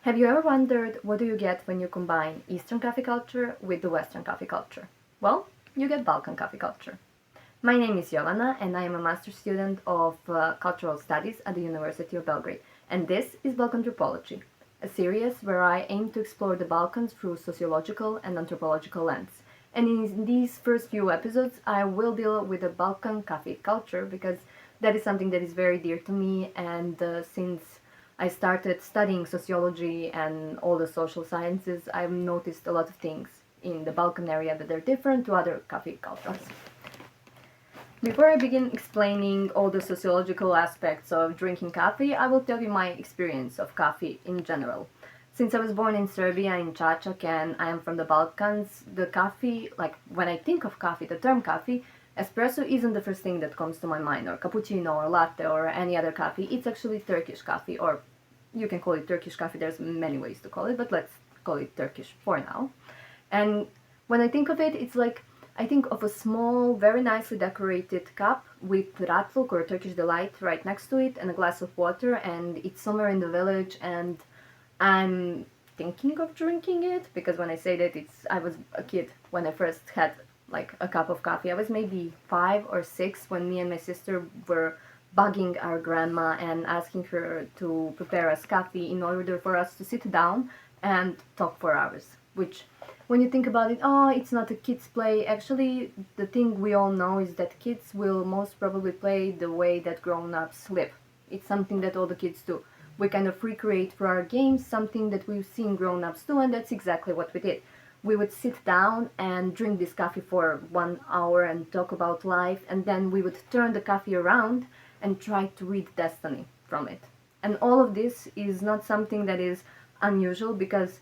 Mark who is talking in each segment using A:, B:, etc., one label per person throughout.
A: Have you ever wondered what do you get when you combine Eastern coffee culture with the Western coffee culture? Well, you get Balkan coffee culture. My name is Jovana and I am a master's student of Cultural Studies at the University of Belgrade. And this is Balkanthropology, a series where I aim to explore the Balkans through sociological and anthropological lens. And in these first few episodes, I will deal with the Balkan coffee culture because that is something that is very dear to me, and since I started studying sociology and all the social sciences, I've noticed a lot of things in the Balkan area that are different to other coffee cultures. Before I begin explaining all the sociological aspects of drinking coffee, I will tell you my experience of coffee in general. Since I was born in Serbia, in Čačak, and I am from the Balkans, the coffee, like when I think of coffee, the term coffee, espresso isn't the first thing that comes to my mind, or cappuccino, or latte, or any other coffee. It's actually Turkish coffee, or you can call it Turkish coffee. There's many ways to call it, but let's call it Turkish for now. And when I think of it, it's like I think of a small, very nicely decorated cup with ratluk or Turkish delight right next to it and a glass of water, and it's somewhere in the village, and I'm thinking of drinking it because when I say that, I was a kid when I first had like a cup of coffee. I was maybe 5 or 6 when me and my sister were bugging our grandma and asking her to prepare us coffee in order for us to sit down and talk for hours. Which, when you think about it, oh, it's not a kid's play. Actually, the thing we all know is that kids will most probably play the way that grown-ups live. It's something that all the kids do. We kind of recreate for our games something that we've seen grown-ups do, and that's exactly what we did. We would sit down and drink this coffee for 1 hour and talk about life, and then we would turn the coffee around and try to read destiny from it. And all of this is not something that is unusual because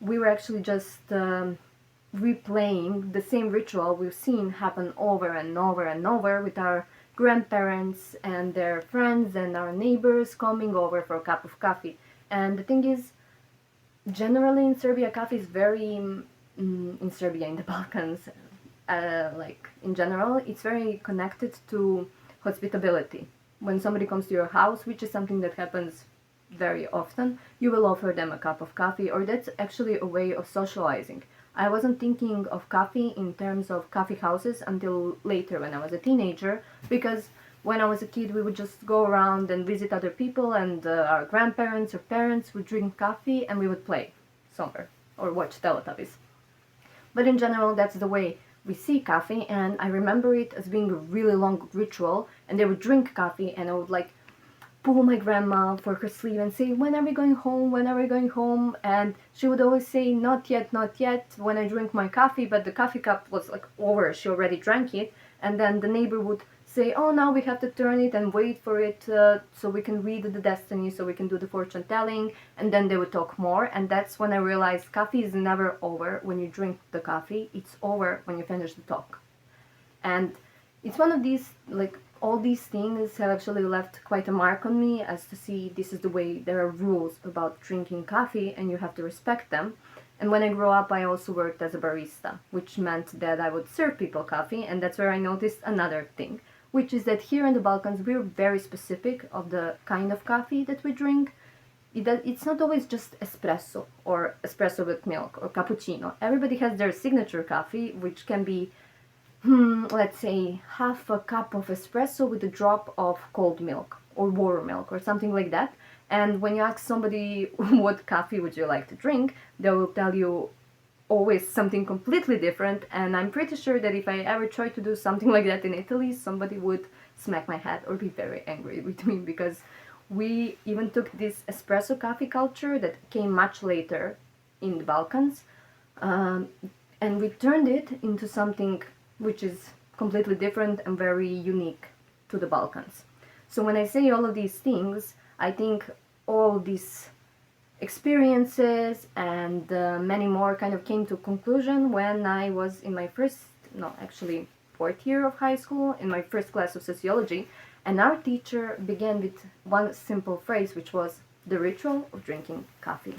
A: we were actually just replaying the same ritual we've seen happen over and over and over with our grandparents and their friends and our neighbors coming over for a cup of coffee. And the thing is, generally in Serbia, coffee is very, in Serbia, in the Balkans, like in general, it's very connected to hospitality. When somebody comes to your house, which is something that happens very often, you will offer them a cup of coffee, or that's actually a way of socializing. I wasn't thinking of coffee in terms of coffee houses until later when I was a teenager, because when I was a kid we would just go around and visit other people, and our grandparents or parents would drink coffee and we would play somewhere or watch Teletubbies. But in general, that's the way we see coffee, and I remember it as being a really long ritual, and they would drink coffee and I would like pull my grandma for her sleeve and say, when are we going home, when are we going home? And she would always say, not yet, when I drink my coffee, but the coffee cup was like over, she already drank it. And then the neighbor would say, oh, now we have to turn it and wait for it so we can read the destiny, so we can do the fortune telling, and then they would talk more. And that's when I realized coffee is never over when you drink the coffee, it's over when you finish the talk. And it's one of these, like, all these things have actually left quite a mark on me, as to see this is the way there are rules about drinking coffee and you have to respect them. And when I grew up, I also worked as a barista, which meant that I would serve people coffee, and that's where I noticed another thing, which is that here in the Balkans we're very specific of the kind of coffee that we drink. It's not always just espresso or espresso with milk or cappuccino. Everybody has their signature coffee, which can be let's say half a cup of espresso with a drop of cold milk or warm milk or something like that. And when you ask somebody what coffee would you like to drink, they will tell you always something completely different. And I'm pretty sure that if I ever try to do something like that in Italy, somebody would smack my head or be very angry with me, because we even took this espresso coffee culture that came much later in the Balkans, and we turned it into something which is completely different and very unique to the Balkans. So when I say all of these things, I think all these experiences and many more kind of came to conclusion when I was in my fourth year of high school, in my first class of sociology, and our teacher began with one simple phrase, which was the ritual of drinking coffee.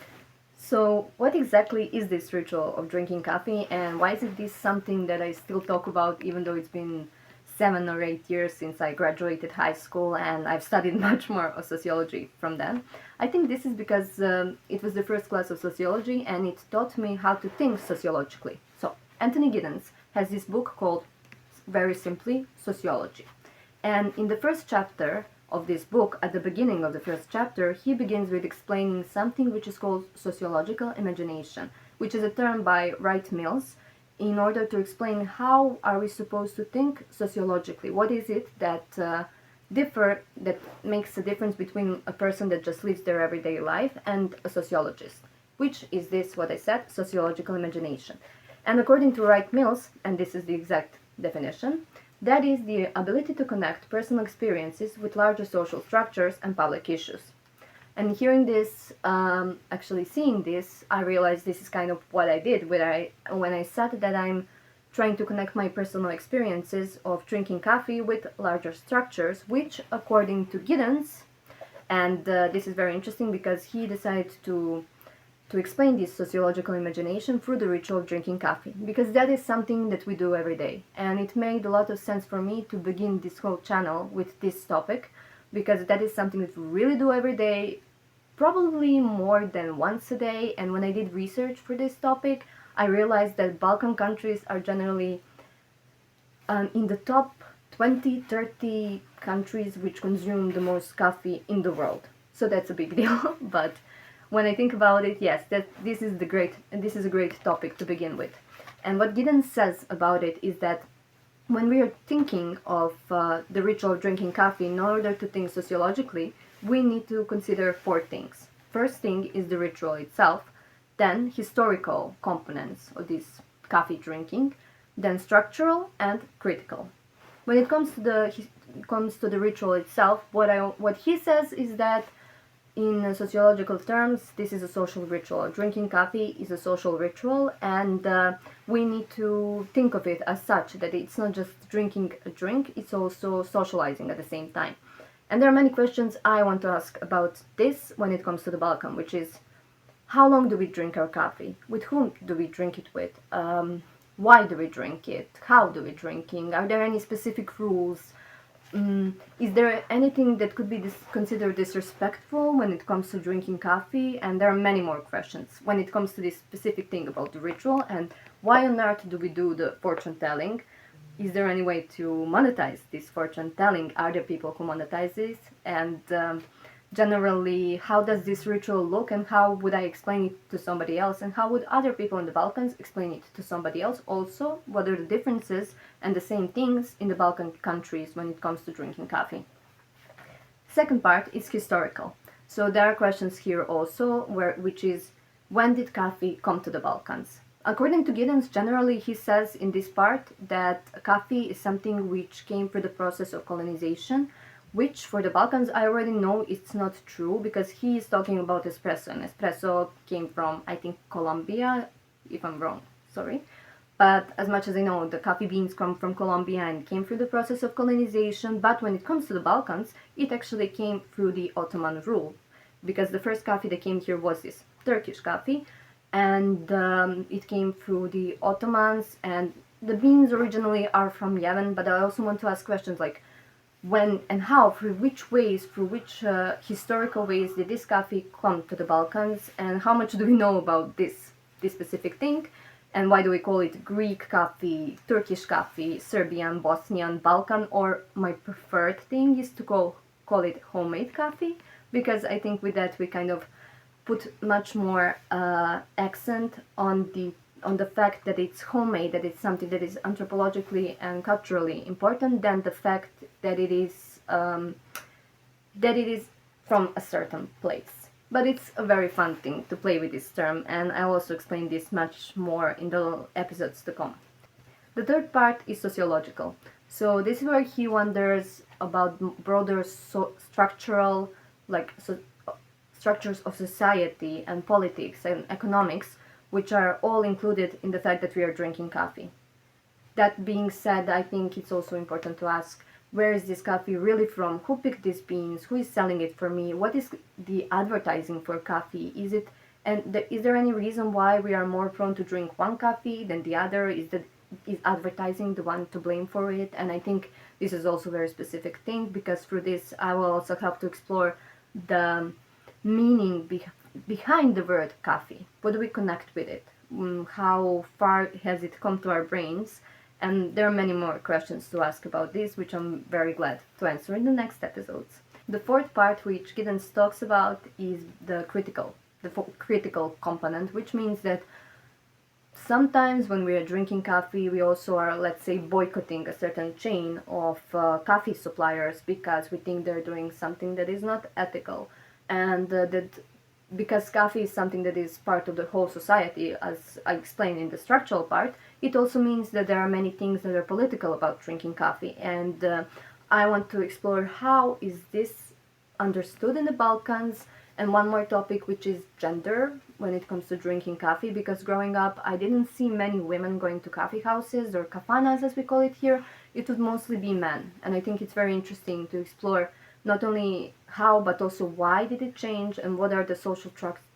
A: So what exactly is this ritual of drinking coffee, and why is it this something that I still talk about even though it's been 7 or 8 years since I graduated high school, and I've studied much more of sociology from then. I think this is because it was the first class of sociology, and it taught me how to think sociologically. So Anthony Giddens has this book called, very simply, Sociology. And in the first chapter of this book, at the beginning of the first chapter, he begins with explaining something which is called sociological imagination, which is a term by Wright Mills, in order to explain how are we supposed to think sociologically. What is it that that makes a difference between a person that just lives their everyday life and a sociologist? Which is this, what I said, sociological imagination. And according to Wright Mills, and this is the exact definition, that is the ability to connect personal experiences with larger social structures and public issues. And hearing this, actually seeing this, I realized this is kind of what I did when I said that I'm trying to connect my personal experiences of drinking coffee with larger structures, which, according to Giddens, and this is very interesting because he decided to explain this sociological imagination through the ritual of drinking coffee, because that is something that we do every day. And it made a lot of sense for me to begin this whole channel with this topic, because that is something that we really do every day, probably more than once a day. And when I did research for this topic, I realized that Balkan countries are generally in the top 20, 30 countries which consume the most coffee in the world. So that's a big deal. But when I think about it, yes, this is a great topic to begin with. And what Giddens says about it is that when we are thinking of the ritual of drinking coffee, in order to think sociologically, we need to consider 4 things. First thing is the ritual itself, then historical components of this coffee drinking, then structural and critical. When it comes to the ritual itself, what he says is that in sociological terms, this is a social ritual. Drinking coffee is a social ritual, and we need to think of it as such, that it's not just drinking a drink, it's also socializing at the same time. And there are many questions I want to ask about this when it comes to the Balkan, which is, how long do we drink our coffee? With whom do we drink it with? Why do we drink it? How do we drink it? Are there any specific rules? Is there anything that could be considered disrespectful when it comes to drinking coffee? And there are many more questions when it comes to this specific thing about the ritual, and why on earth do we do the fortune telling? Is there any way to monetize this fortune telling? Are there people who monetize this? And generally, how does this ritual look, and how would I explain it to somebody else, and how would other people in the Balkans explain it to somebody else? Also, what are the differences and the same things in the Balkan countries when it comes to drinking coffee? Second part is historical. So there are questions here also, which is, when did coffee come to the Balkans? According to Giddens, generally he says in this part that coffee is something which came through the process of colonization, which for the Balkans I already know it's not true, because he is talking about espresso, and espresso came from, I think, Colombia, if I'm wrong, sorry. But as much as I know, the coffee beans come from Colombia and came through the process of colonization, but when it comes to the Balkans, it actually came through the Ottoman rule, because the first coffee that came here was this Turkish coffee, and it came through the Ottomans, and the beans originally are from Yemen. But I also want to ask questions like, when and how, through which historical ways did this coffee come to the Balkans, and how much do we know about this specific thing, and why do we call it Greek coffee, Turkish coffee, Serbian, Bosnian, Balkan, or my preferred thing is to call it homemade coffee, because I think with that we kind of put much more accent on the fact that it's homemade, that it's something that is anthropologically and culturally important, than the fact that it is from a certain place. But it's a very fun thing to play with this term, and I'll also explain this much more in the episodes to come. The third part is sociological. So this is where he wonders about broader structural, structures of society and politics and economics, which are all included in the fact that we are drinking coffee. That being said, I think it's also important to ask, where is this coffee really from? Who picked these beans? Who is selling it for me? What is the advertising for coffee? Is there any reason why we are more prone to drink one coffee than the other? Is advertising the one to blame for it? And I think This is also a very specific thing, because through this I will also help to explore the meaning behind the word coffee. What do we connect with it? How far has it come to our brains? And there are many more questions to ask about this, which I'm very glad to answer in the next episodes. The fourth part, which Giddens talks about, is the critical component, which means that sometimes when we are drinking coffee, we also are, let's say, boycotting a certain chain of coffee suppliers because we think they're doing something that is not ethical. And that because coffee is something that is part of the whole society, as I explained in the structural part, it also means that there are many things that are political about drinking coffee. And I want to explore how is this understood in the Balkans. And one more topic, which is gender when it comes to drinking coffee, because growing up I didn't see many women going to coffee houses, or kafanas as we call it here. It would mostly be men, and I think it's very interesting to explore not only how but also why did it change, and what are the social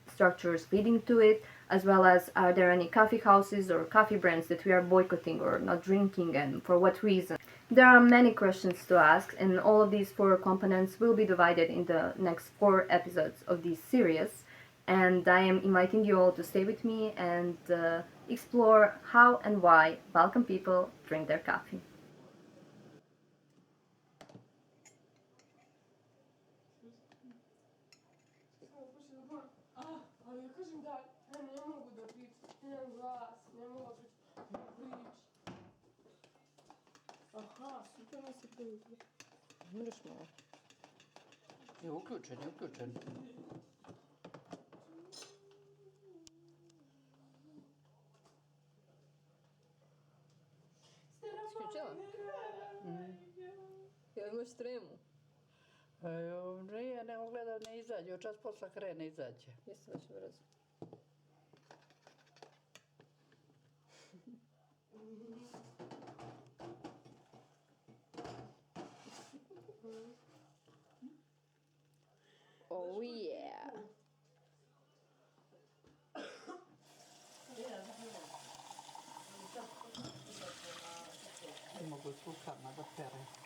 A: structures leading to it, as well as are there any coffee houses or coffee brands that we are boycotting or not drinking, and for what reason. There are many questions to ask, and all of these four components will be divided in the next 4 episodes of this series. And I am inviting you all to stay with me and explore how and why Balkan people drink their coffee.
B: Aha, super se priđe. Mreš malo.
C: Je uključen, je uključen.
B: Isključila? Jel imaš tremu?
C: Nije, nego gledam ne izađe, od čas posla krene izađe.
B: Jesi već brzo. Oh yeah!
C: Mogu s rukama da pere.